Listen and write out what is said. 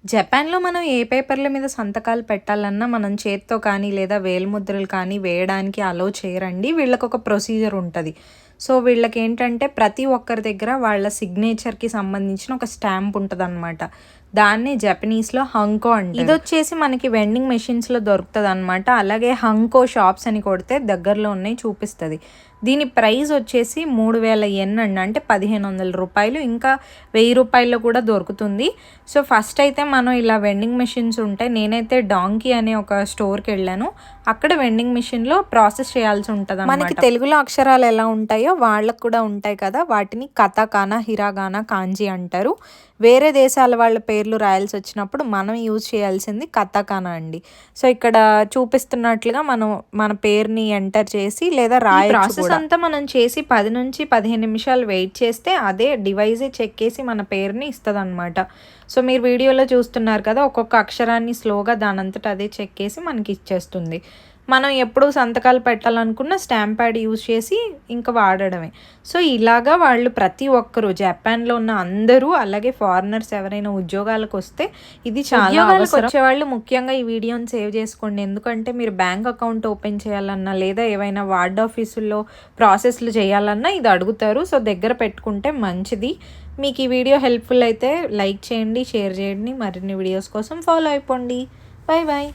జపాన్‌లో మనం ఏ పేపర్‌ల మీద సంతకాలు పెట్టాలన్నా మనం చేత్తో కానీ, లేదా వేలిముద్రలు కానీ వేయడానికి అలో చేయరండి. వీళ్ళకొక ప్రొసీజర్ ఉంటది. సో, వీళ్ళకేంటంటే ప్రతి ఒక్కరి దగ్గర వాళ్ళ సిగ్నేచర్‌కి సంబంధించిన ఒక స్టాంప్ ఉంటదనమాట. దాన్ని జపనీస్‌లో హంకో అంటారు. ఇదొచ్చేసి మనకి వెండింగ్ మెషిన్స్‌లో దొరుకుతదనమాట. అలాగే హంకో షాప్స్ అని కొడితే దగ్గరలో ఉన్నాయి చూపిస్తది. దీని ప్రైస్ వచ్చేసి 3000 యెన్ అండి. అంటే రూ. 1500. ఇంకా రూ. 1000 కూడా దొరుకుతుంది. సో, ఫస్ట్ అయితే మనం ఇలా వెండింగ్ మెషిన్స్ ఉంటాయి. నేనైతే డాంకీ అనే ఒక స్టోర్‌కెళ్ళాను. అక్కడ వెండింగ్ మెషిన్‌లో ప్రాసెస్ చేయాల్సి ఉంటదనమాట. మనకి తెలుగులో అక్షరాలు ఎలా ఉంటాయో వాళ్ళకి కూడా ఉంటాయి కదా! వాటిని కథాకానా, హిరాగానా, కాంజీ అంటారు. వేరే దేశాల వాళ్ళ పేర్లు రాయాల్సొచ్చినప్పుడు మనం యూజ్ చేయాల్సింది కథాకానా అండి. సో, ఇక్కడ చూపిస్తున్నట్లుగా మనం మన పేరుని ఎంటర్ చేసి లేదా రాయొచ్చు కూడా. ప్రాసెస్ అంతా మనం చేసి 10-15 నిమిషాలు వెయిట్ చేస్తే అదే డివైజే చెక్కేసి మన పేరుని ఇస్తదనమాట. సో, మీరు వీడియోలో చూస్తున్నారు కదా! ఒక్కొక్క అక్షరాన్ని స్లోగా దానంతట అదే చెక్కేసి మనకి ఇచ్చేస్తుంది. మనం ఎప్పుడు సంతకాలు పెట్టాలనుకున్న స్టాంప్ ప్యాడ్ యూజ్ చేసి ఇంకా వాడడమే. సో, ఇలాగా వాళ్ళు ప్రతి ఒక్కరు జపాన్‌లో ఉన్న అందరూ అలాగే ఫారినర్స్ ఎవరైనా ఉద్యోగాలకొస్తే ఇది చాలా అవసరం. ఉద్యోగాలకొచ్చేవాళ్ళు ముఖ్యంగా ఈ వీడియోని సేవ్ చేసుకోండి. ఎందుకంటే మీరు బ్యాంక్ అకౌంట్ ఓపెన్ చేయాలన్నా లేదా ఏవైనా వార్డ్ ఆఫీసుల్లో ప్రాసెస్‌లు చేయాలన్నా ఇది అడుగుతారు. సో, దగ్గర పెట్టుకుంటే మంచిది. మీకు ఈ వీడియో హెల్ప్‌ఫుల్ అయితే లైక్ చేయండి, షేర్ చేయండి. మరిన్ని వీడియోస్ కోసం ఫాలో అయిపోండి. Bye bye.